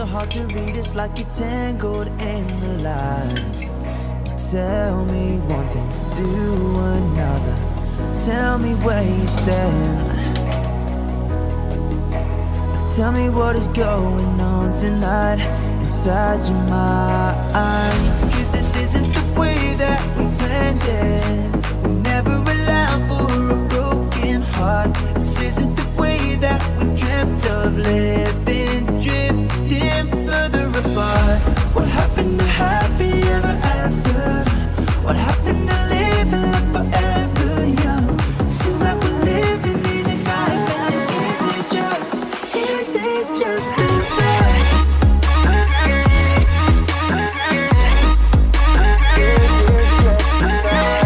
hard to read, it's like you're tangled in the lies. You tell me one thing, do another. Tell me where you stand. Tell me what is going on tonight inside your mind. 'Cause this isn't the way that we planned it. We never allow for a broken heart. This isn't the way that we dreamt of living, drifting further apart. What happened to happy ever after? What happened to living like forever young? Seems like we're living in a nightmare. Is this just the start? Is this just the start?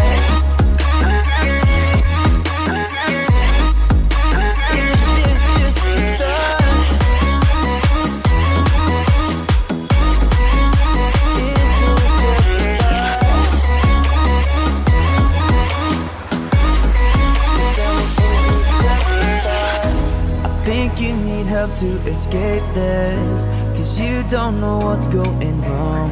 Is this just the start? Is this just the start? Tell me, is this just the start? I think you need help to escape this, 'cause you don't know what's going wrong.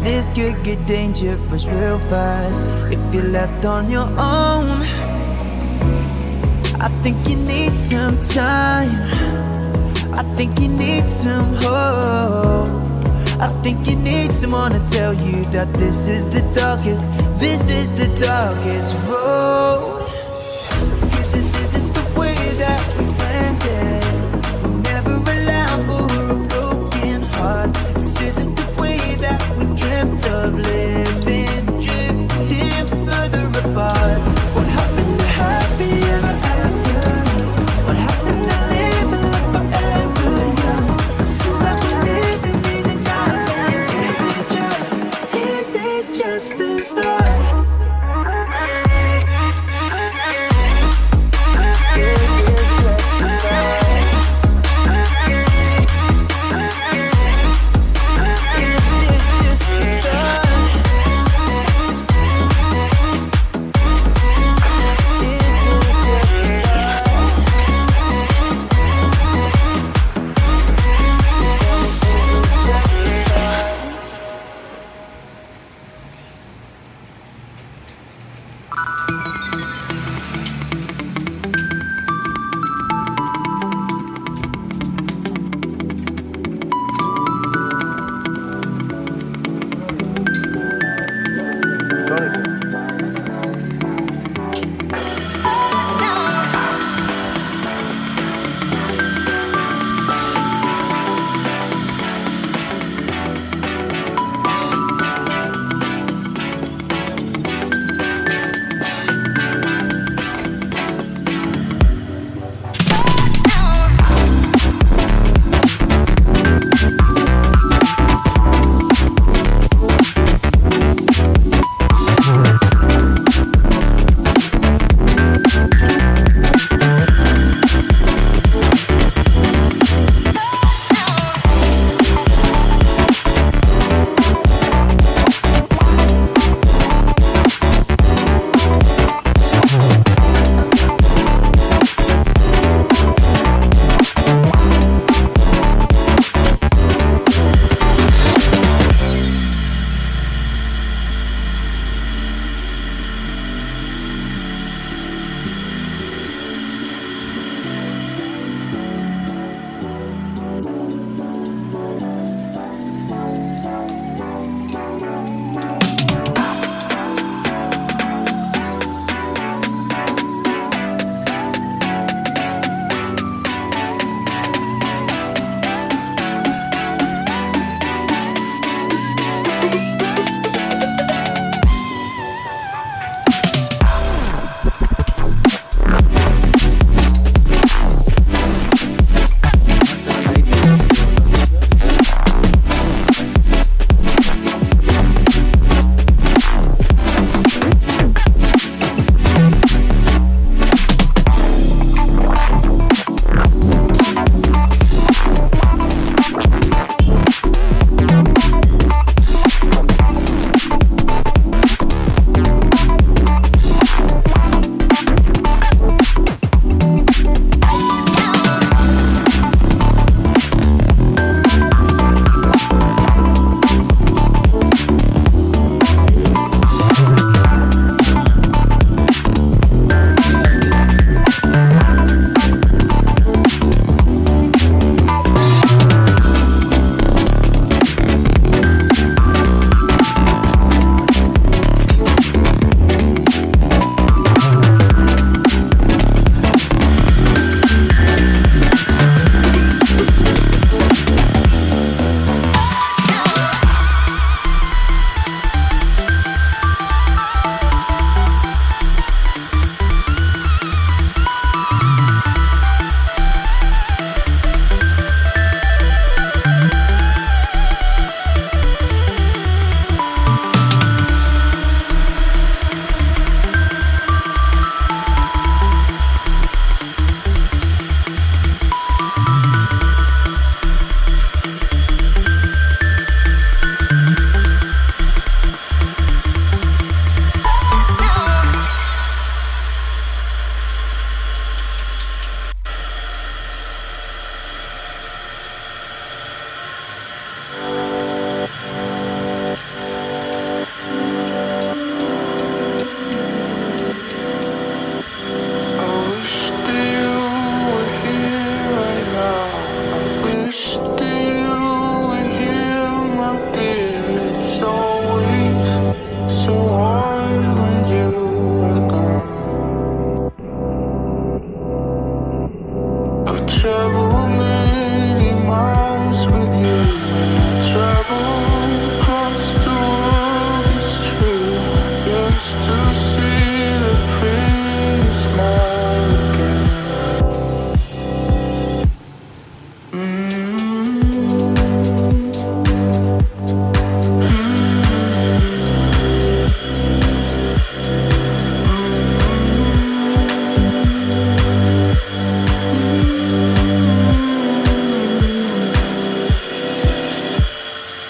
This could get dangerous real fast if you're left on your own. I think you need some time. I think you need some hope. I think you need someone to tell you that this is the darkest road. 'Cause this isn't the way that we planned it. We never allow for a broken heart. This isn't the way that we dreamt of living, drifting further apart. What happened to happy ever after? What happened to living like forever young? Seems like we're living in a nightmare. Is this just the start?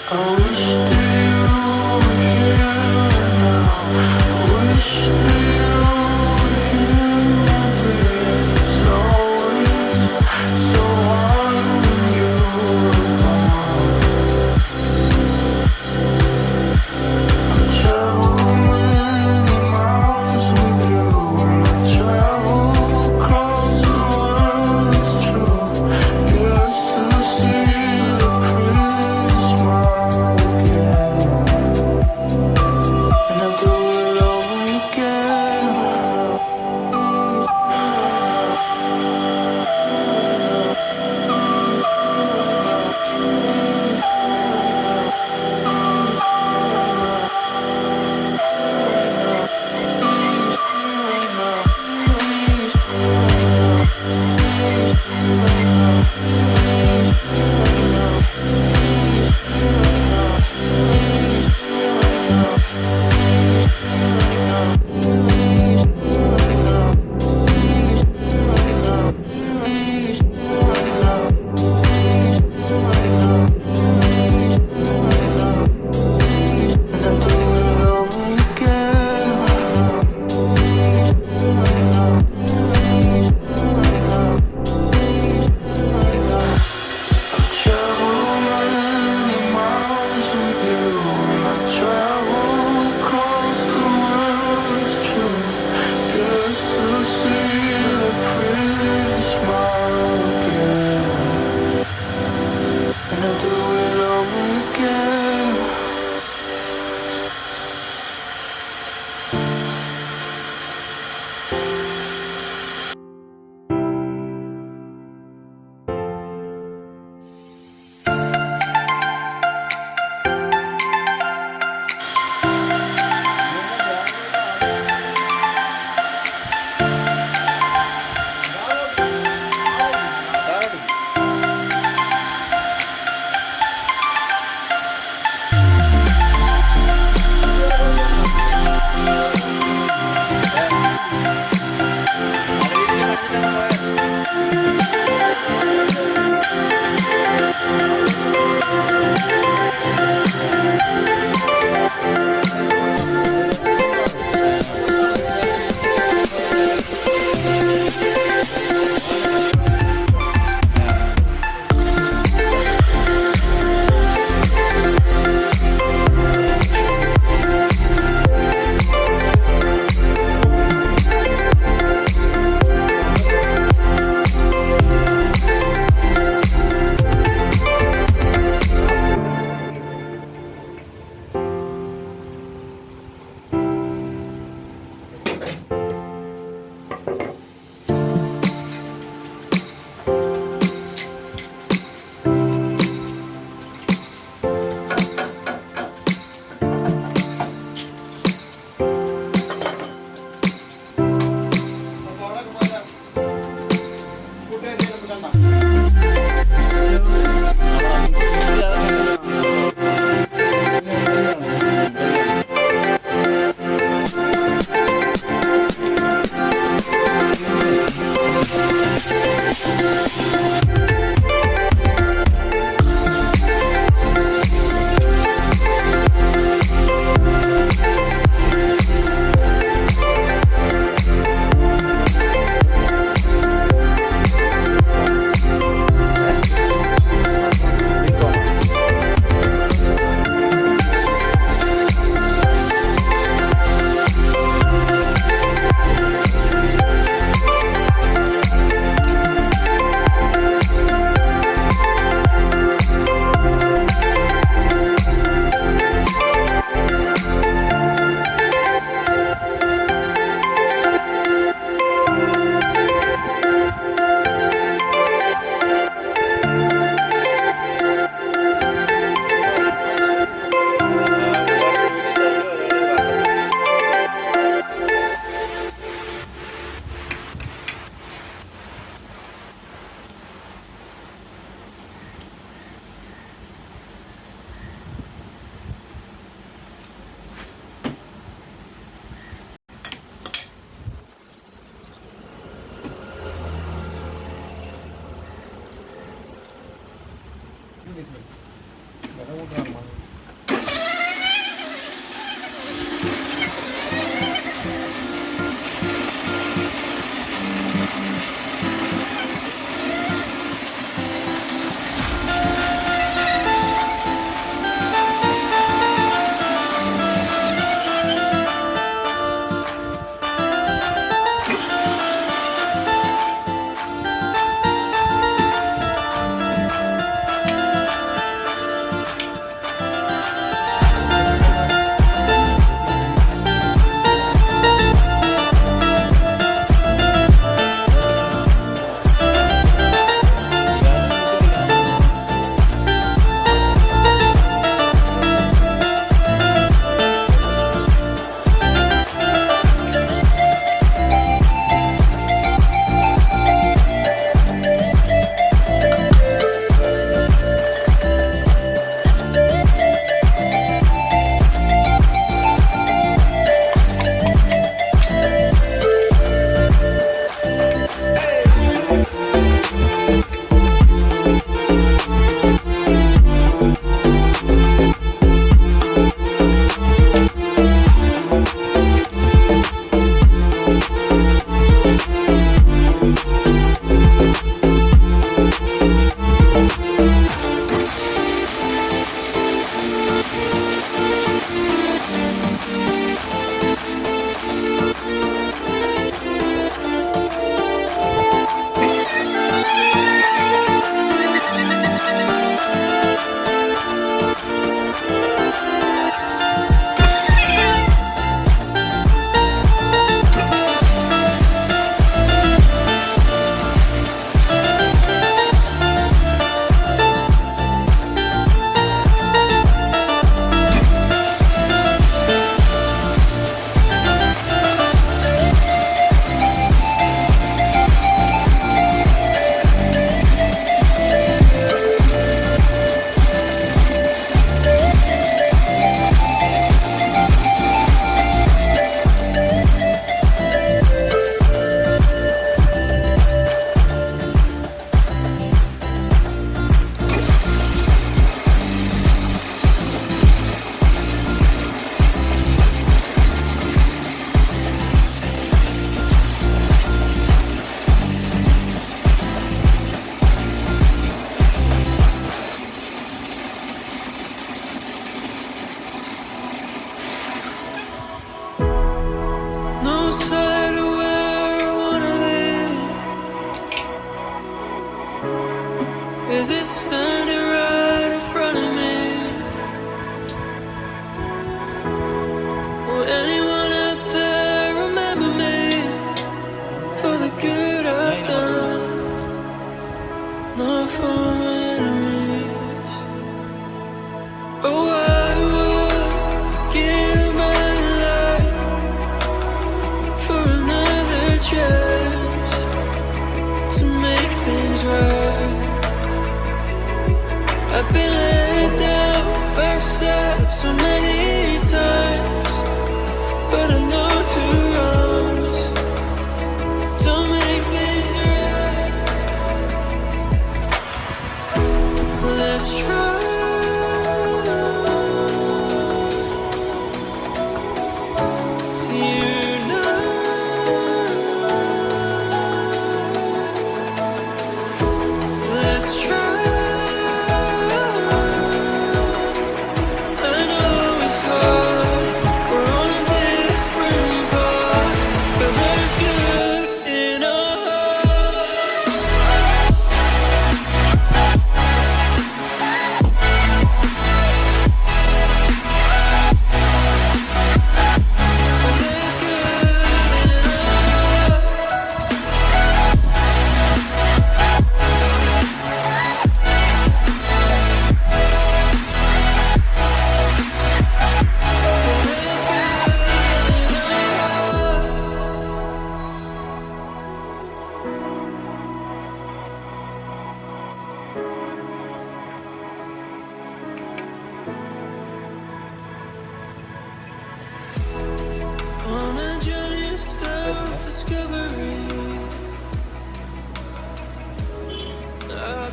I wish that you were here now. I wish that you were here. My breath is always so hard when you're gone. I travel many miles with you, and I travel across the world. It's true, just to see the pretty smile again.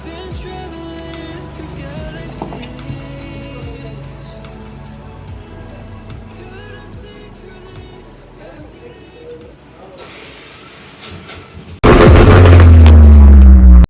been traveling